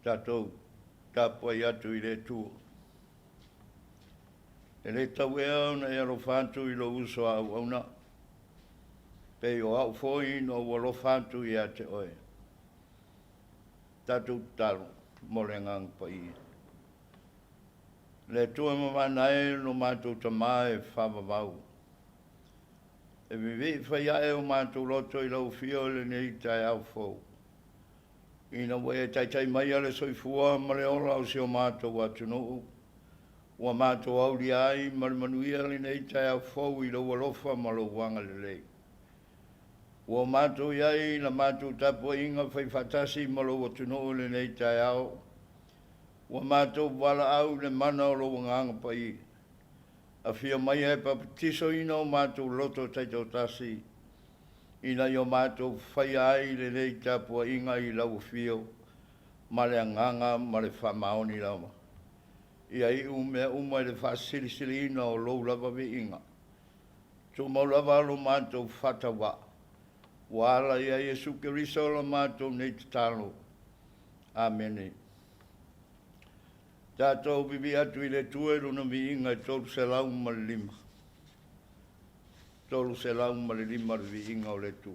Tatou Tapuaiga tu I le tu. E le tau e au na ero whantu I lo uso au au na. Pe o au foi no walo whantu I a te oe. Tatou talo mo le ngang pa I. Le tua mamana e no mātou tamae whamavau. E vivi whaia e o mātou loto I lau fio le nei Taeao fau. Ina wea tai mai ale soifua ma le ola o sio mātou atu nuu. Ua mātou auri ai ma le manuia le nei Taeao fau I lau alofa ma lo wanga le lei. Ua mātou iai na mātou Tapuaiga whai whatasi ma lo atu nuu le nei Taeao. Ua mātou wala au le mana o lo wanganga pa I. A fia mai e papatiso ina o mātou loto taito tasi. Ina yo mātou whai ai le nei Tapuaiga I lau fio, ma le anganga, ma le whamaoni lawa. Ia I umea I le whasilisili ina o lou lava vi inga. Tō mau lava alo mātou whatawa. Wala ia Jesu Keriso la mātou nei te talo. Amen. Tātou bibi atu I le tue runa vi inga tōru se lau ma le lima. Tolu se lau ma le lima le vi inga o le tu.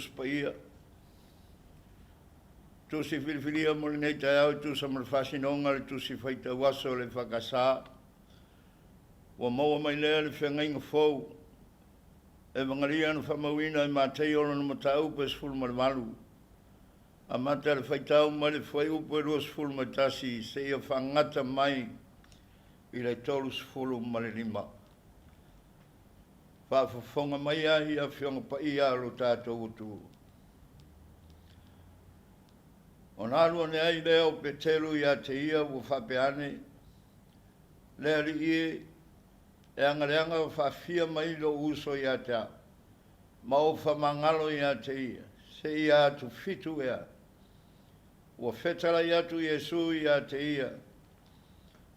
tus paia. Tusi filifilia mo le nei Taeao tu sa malfasinonga le tusi faita waso le whakasa. Wa maua mai lea le whengainga fau. E wangaria na whamawina e mātei ono na matau pe sfulu malmalu. A mata le whaitau mai le whai upo e rua sfulu matasi se ia whangata mai i le tolu sfulu malilima. Whawhawhonga mai a ia whionga pa ia alo tātou utu. O nārua ne ai leo pe telu ia te ia ua whapeane. Lea li ie e angareanga whawhia mai lo uso ia te a. Ma o whamangalo ia te ia. Se ia atu fitu ea. Ua whetara ia tu Yesu ia te ia.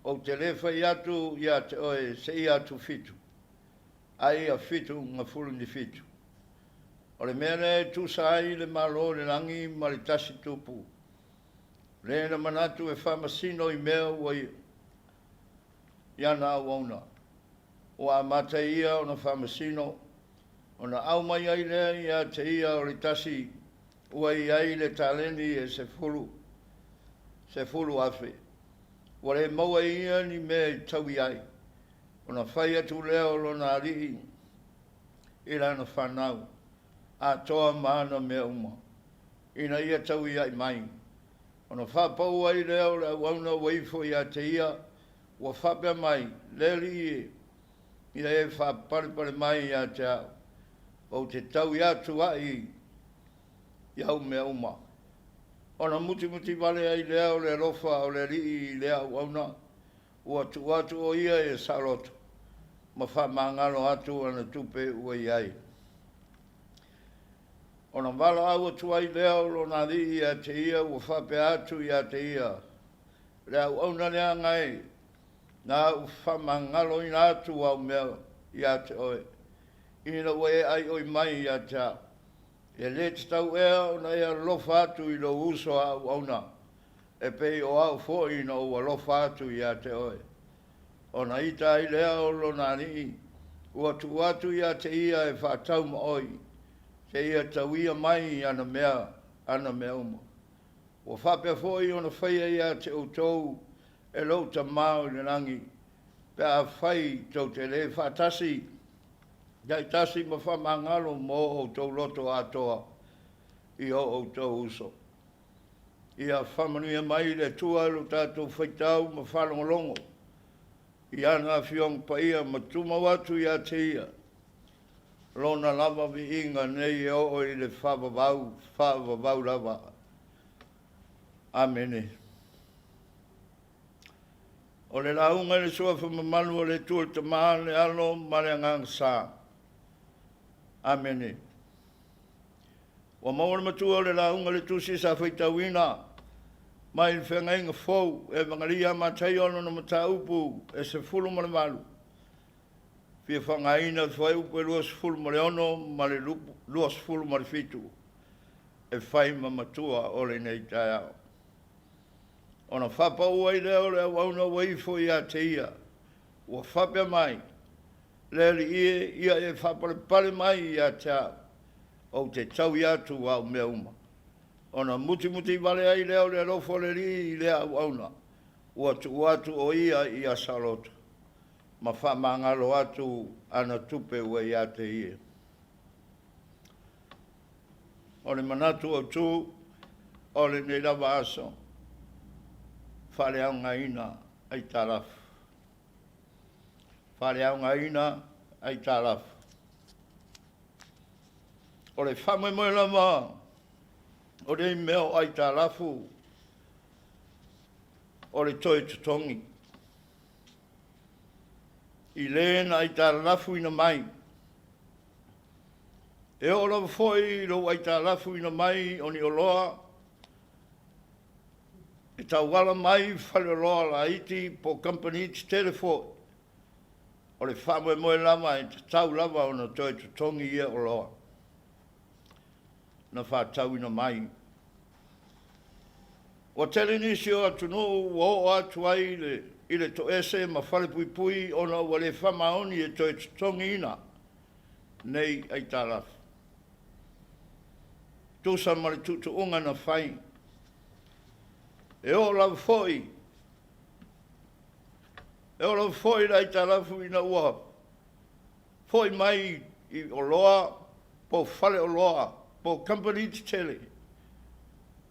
O te lefa ia tu ia te oe se ia atu fitu. Ai a fitu ngā fulu ni fitu. O le mea ne tu sa ai le malo le langi ma le tasi tupu. Le na manatu e whamasino i mea ua ia na awauna. O a mata ia o na whamasino. O na au mai ai lea ia te ia o le tasi. Ua i ai le taleni e se fulu afe. Ua le maua ia ni mea i tau i ai. O na whai atu leo lo na rii. I rana whanau. A toa maana mea uma. Ina ia tau i ai mai. O na whapau ai leo le wauna waifo i a te ia. Ua whapea mai. Leri i. Ina e whaparipare mai i a te au. O te tau i atu ai. Iau mea uma. O na muti wale ai leo le rofa o le rii lea wauna. Ua tu atu o ia e saroto. Ma whamangalo atu ana tupe ua iai. O na wala au atu ai leo lo na rii i a te ia ua whape atu i a te ia. Lea wauna lea ngai. Na whamangalo ina atu au mea i a te oe. Ina ua e ai oi mai i a te a. E le te tau ea o na ea lofa atu i lo uso a wauna. E pei o au fo ina ua lofa atu i a te oe. O na ita ai lea o lo nani. Ua tu atu i a te ia e whātau ma oi. Se ia tau ia mai ana mea uma. Ua whapea fo i o na whaia i a te utou e Leuta mao i rangi. Pe a whai tau te le whātasi. Iai tasi ma whamangalo mo o tau loto atoa i o tau uso. Ia whamanuia mai le tua lo tātou whaitau ma whalongolongo. Ia ngā whiong pa ia ma tuma watu i a te ia. Lona lava vi inga nei e o i le whavavau lava. Amene. O le launga le sua whamamalu o le tua te maa le alo ma le ngang saa. Amene. Wa maua matua o le launga le tusi sa whaitawina. Mai le whengainga fau e wangaria matai ono na mataupu e se fulu ma le malu. Fia whangaina whai upu e luas fulu ma le ono ma le luas fulu ma le fitu. E whai ma matua o le nei Taeao. Ona whapa uai leo le wauna waifo i a te ia. Ua whapea mai. Leri ia e whapare pare mai i a Taeao. O te tau i atu au mea uma. Ona muti wale ai leo le rofo le ri i lea wauna. Ua tu atu o ia i a salota. Ma whamangalo atu ana tupe ua i a te ia. O le manatu o tu, o le nei lava aso. Whare au ngaina ai tarafu. Whare au ngaina ai tarafu. O le whamai moe lama. O le meo ai tarafu. O le toi tutongi. I lēna ai tarafu ina mai. E o lava foi lo ai tarafu ina mai o ni oloa. E tau wala mai whale loa la iti po company te telefo. O le whamai moe lama e tau lava o na toi tutongi ia o loa. Na whātau ina mai. O tele nisi o atu no o atu ai i le to ese ma whale pui pui o na wale whamaoni e toi tutongi ina. Nei ai tarafu. tusa ma le tutuunga na whai. E o lau foi. E o lau foi rai talafu ina ua. Foi mai i o loa, po whale o loa, po company te tele.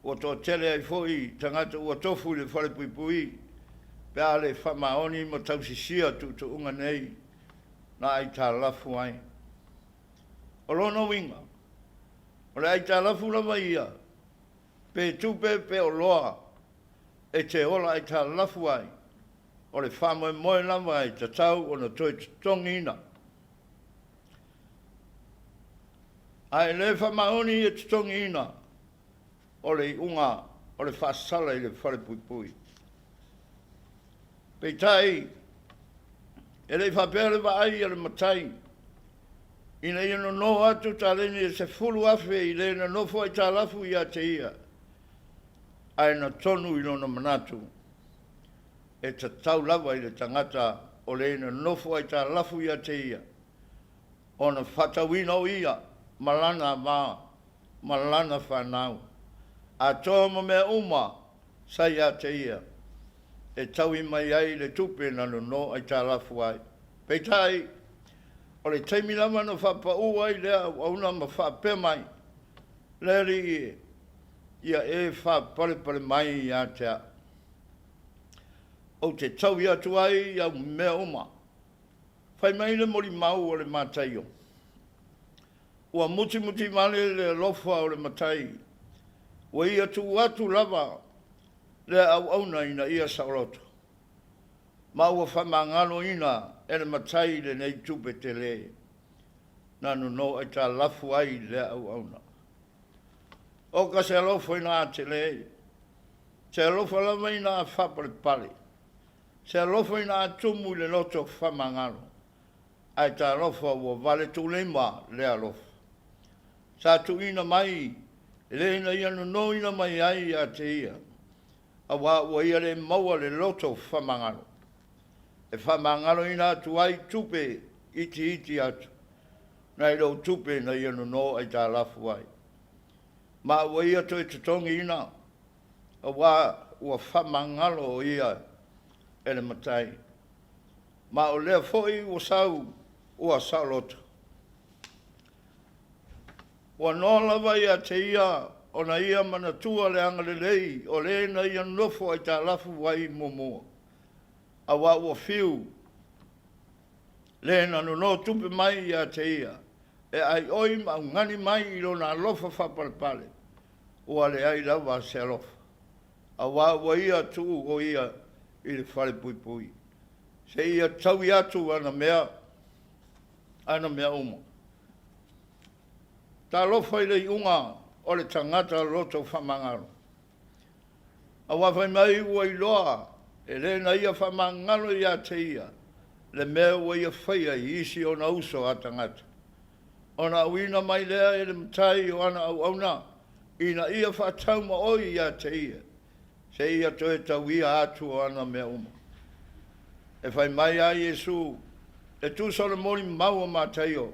O tō tele ai foi tangata ua tofu le whale pui pui. Pea le whamaoni mo tausisia tutuunga nei. Na ai talafu ai. O lono winga. O le ai talafu lava ia. Pe tupe pe o loa. E te ola ai talafu ai. O le whamoe moe lava ai te tau o na toi tongina. Ai le whamaoni e te tongina. O le unga, o le whasala i le whare pui pui. Pei tai, e le whapea le ai e le matai. Ina ino no atu ta leni e se fulu afe i le na nofo ai ta lafu i a te ia. Ai na tonu ino na manatu. E ta tau lava i le tangata o le na nofo ai ta lafu i a te ia. O na whatawina o ia, malana maa, malana whanau. A toa mo mea uma, sai a te ia. E tau i mai ai le tupe na no ai ta lafu ai. Pei tai, o le teimi lama no whapa ua i lea au na ma whape mai. Le ri ia e whapare pare mai i a tea. O te tau i atu ai i au mea uma. Whai mai le mori mau o le matai o. Ua muti muti male le lofa o le matai. Ua i atu lava le au na ina ia sauroto. Ma ua whamangalo ina e le matai le nei tupe te le. Nanu no ai ta lafu ai le au na. O ka se alofo ina te le. Se alofo lava ina a whapare pale. Se alofo ina a tumu le loto whamangalo. Ai ta alofo ua vale tu le ma le alofo. Sa tu ina mai, le ina ia no ina mai ai a te ia. A ua ia le maua le loto whamangalo. E whamangalo ina atu ai tupe iti atu. Nai rau tupe na ia no ai ta lafu ai. Ma ua ia toi tutongi ina. A ua whamangalo o ia e le matai. Ma o lea foi ua sau loto. Ua no lava ia te ia o na ia manatua le anga le lei o le na ia nofo ai ta lafu wai momoa. A ua fiu le na no tupe mai ia te ia. E ai oi ma ngani mai i lo na lofa whapalpale. Ua le ai lava se alofa. A ua ia tu o ia i le whare pui pui. Se ia tau i atu ana mea uma. Ta lofa i le iunga o le tangata roto whamangaro. A wawhai mai ua i loa, e le na ia whamangaro i a te ia, le mea ua ia whaia i isi o na uso a tangata. O na uina mai lea e le mtai o ana au auna, i na ia whatau ma oi i a te ia, se ia toe tau ia atu o ana mea uma. E whai mai a Iesu, e tu sora mori maua mātai o,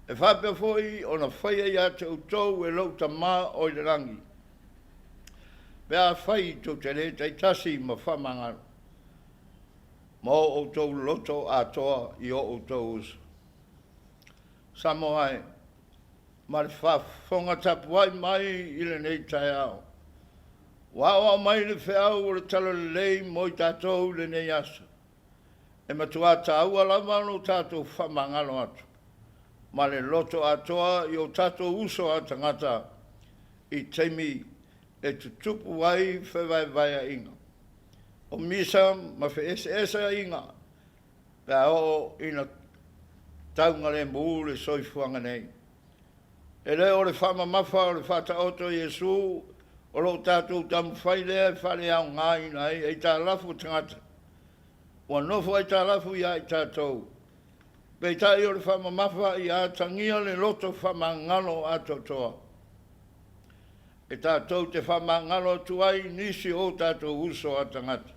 e whapea foi o na whaia ia te utou e Leuta mā o i le rangi. Pea whai tō te le taitasi ma whamangaro. Ma o tō loto a toa i o tō usu. Samoa e, ma le whafonga tapuai mai i le nei Taeao. Wawa mai le whiau o le talo le lei mo i tātou le nei asa. E matua tāua lava no tātou whamangaro atu. Ma le loto atoa i o tātou uso a tangata i teimi e tutupu wai whewaiwaya inga. O misa ma whe esa inga, pia o ina taunga le muu le soifuanga nei. E le o le whama mawha o le whata oto Iesu, o lo tātou tamu whailea e whale au ngā ina e tā lafu tangata. Wa nofo ai tā lafu ia i tātou. Pei tai o le whama mawha i a tangia le loto whama ngalo a totoa. E tātou te whama ngalo tuai nisi o tātou uso a tangata.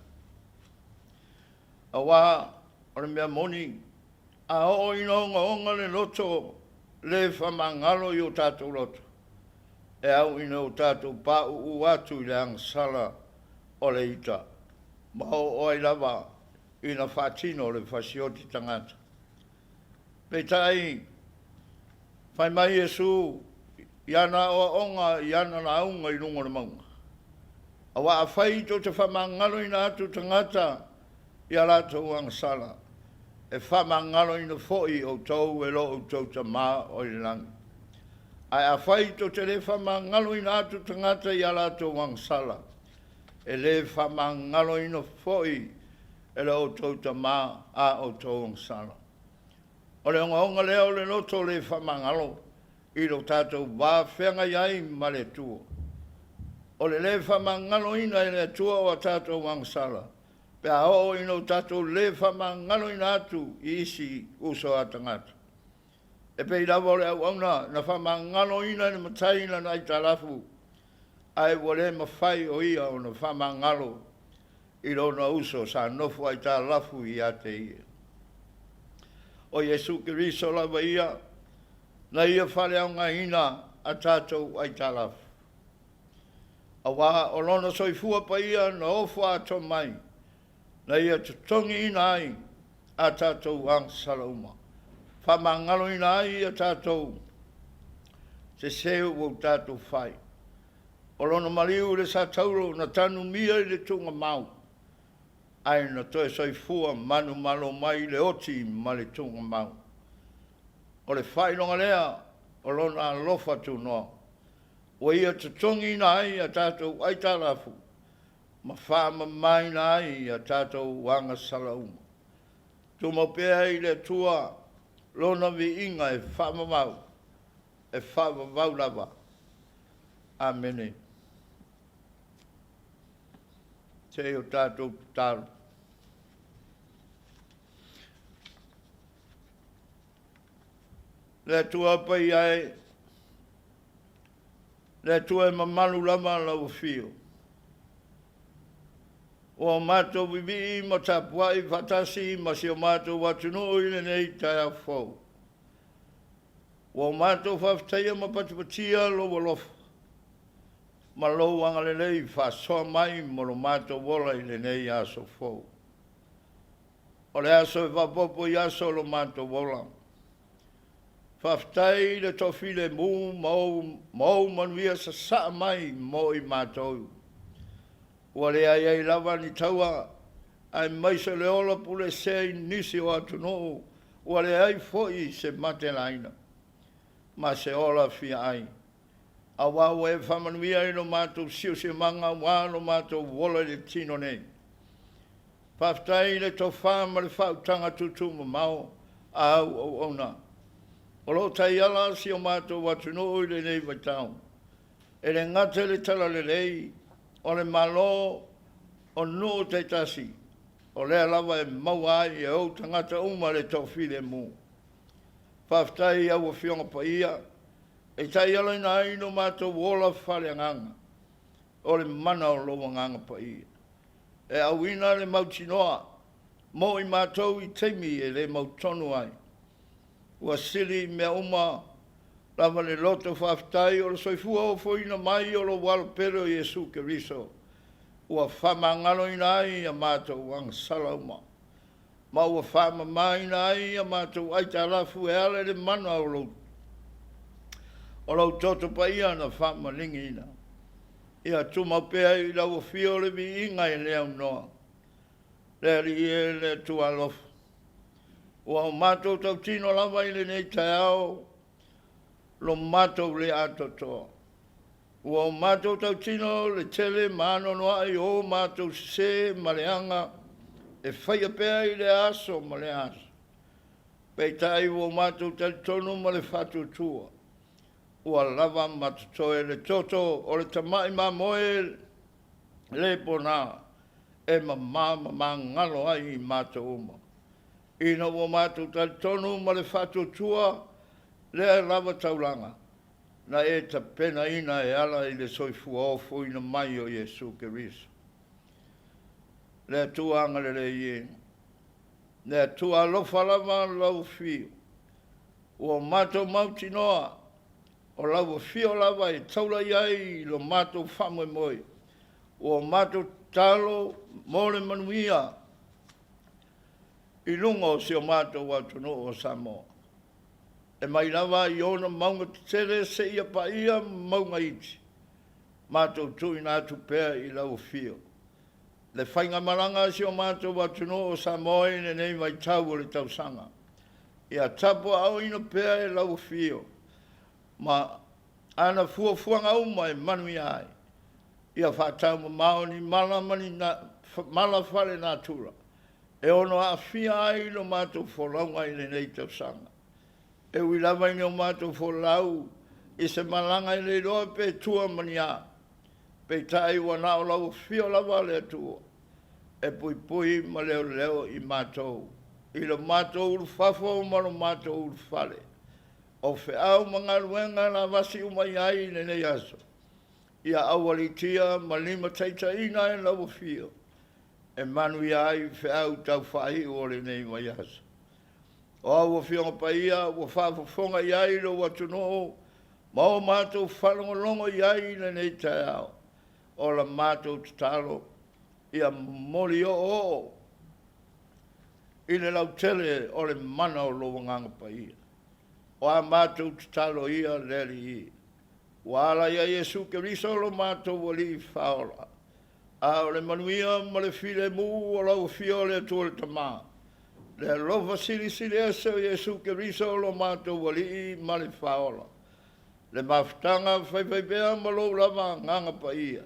A wā, o le mea moni, a o ino onga le loto le whama ngalo i o tātou loto. e au ina o tātou pā u atu I le angsala o Leuta. Ma o ai lava ina whātino o le whasioti tangata. Pei tai, whai mai Jesu, iana o onga, iana na aunga I rungo na maunga. Awa a whai to te whamangalo ina atu tangata, ia rātou angsala. E whamangalo ina foi o tau e lo o tau ta mā o I langi. Ai a whai to te le whamangalo ina atu tangata ia rātou angsala. E le whamangalo ina foi e lo o tau ta mā a o tau angsala. O le onga leo le noto le whamangalo I lo tātou wā whenga iai ma le tua. O le whamangalo ina I le tua o tātou angsala. Pea o ino tātou le whamangalo ina atu I isi uso a tangata. E pei lawa le au auna na whamangalo ina ni mataina na I talafu. Ai wale mawhai o ia o na whamangalo I lo na uso sa nofu ai talafu I ate ia. O Jesu Kiriso lawa ia, na ia whale au ngā ina a tātou ai talafu. A wā o lona soifua pa ia na ofu ato mai, na ia tutongi ina ai a tātou angsala uma. Whamangalo ina ai a tātou, se seu o tātou whai. O lona mariu le sa tauro na tanu mia I le tunga mau. Ai na toe soifua manu malo mai le oti ma le tunga mau. O le whainonga lea, o lona alofa tu noa. O ia tutongi na ai a tātou ai talafu. Ma whaama mai na ai a tātou wanga salauma. Tu mopea I le tua, lona vi inga e whaama mau. E whaama mau lava. Amene. Te o tātou tāru. Le tua pai ai, le tua e mamalu lama lau fio. O mātou vivi ma Tapuaiga fatasi ma si o mātou watunu I le nei Taeao. O mātou whaftaia ma patipatia lo walofa. Ma lo anga le nei whasoa mai mo lo mātou wola I le nei aso fau. O le aso e wapopo I aso lo mātou wola. Whaftai le tofi le mū mau manuia sa saa mai mo I mātou. Ua le ai lava ni taua ai maisa le ola pule se nisi o atuno. Ua le ai foi se mate laina. Ma se ola fia ai. A wau e whamanuia I no mātou siu se manga wā no mātou wola le tino nei. Whaftai le tofā ma le whautanga tutu ma mau au au ona. O lo tai ala si o mātou watuno I le nei waitau. E le ngate le tala le lei, o le malo o no te tasi. O le alawa e mauai e au tangata uma le tofi le mū. Whaftai au a fionga pa ia, e tai ala ina ino mātou wola whale nganga. O le mana o loa nganga pa ia. E au ina le mautinoa, mo I mātou I teimi e le mautonu ai. Ua sili mea uma, lava le loto whaftai o le soifua o foina mai o lo walpero Jesu Kiriso. Ua whamangalo ina ai a mātou wang sala uma. Ma ua whama mai ina ai a mātou aita alafu e ale le mana o lo. O lo toto pa ia na whama lingi ina. Ia tumapea I lau fio le vi inga I leo noa. Le li e le tualofu. Ua o mātou tau tino lava I le nei Taeao, lo mātou le atotoa. Ua o mātou tau tino le tele maano noa I o mātou se maleanga, e whaia pēa I le aso ma le aso. Pei tai o mātou tali tonu ma le whatu tua. Ua lava matutoe le toto o le tamai ma moe le pona, e ma ngalo ai I mātou uma. Ina o mātou tali tonu ma le whatu tua, le lava taulanga. Na e ta pena ina e ala I le soifua o fuina mai o Jesu Kiriso. Le tuanga le ie. Le tua lofa lava lau fio. O mātou mauti noa, o lau fio lava e taula iai lo mātou whamoe moe. O mātou talo mole manuia i lunga o si o mātou atono o Samoa. E mai lava i ona maunga tere se ia pa ia maunga iti. Mātou tui nātu pēr i lau fio. Le whainga maranga si o mātou atono o Samoa i nei mai tau o le tausanga. Ia tapo au ino pēr i lau fio. Ma ana fuafuanga uma e manui ai. Ia whātau ma maoni malamani na malafale nātura. E ono a fia ai no mātou wholaunga i nei tausanga. E wilava i o mātou wholau i se malanga i le roa pe tua mania. Pe tai wana o lau fio lava le atua. E pui pui ma leo leo i mātou. I lo mātou uru whafo ma lo mātou uru whale. O fe au mga ruenga na vasi umai ai nei aso. Ia awalitia ma lima taita ina e lau fio. E manui ai fe au tau whahi o le nei mai aso. O au fionga pa ia, o whafafonga iai lo watuno, ma o mātou whalongolongo iai nei Taeao. O la mātou tatalo, ia moli o. I le lau tele o le mana o lo wanganga pa ia. O a mātou tatalo ia leri i. Wa ala ia Yesu ke riso lo mātou wali whaola. A o le manuia ma le file mu o lau fio le tuole tamaa. Le lova sili ese o Yesu ke riso lo mātou wali ma le whaola. Le mafutanga whaipea ma lo lava nganga pa ia.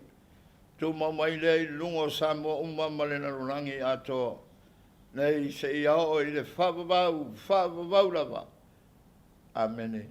Tu mai le lungo Samoa uma ma le narurangi ato. Nei se ia o i le whavavau lava. Amen.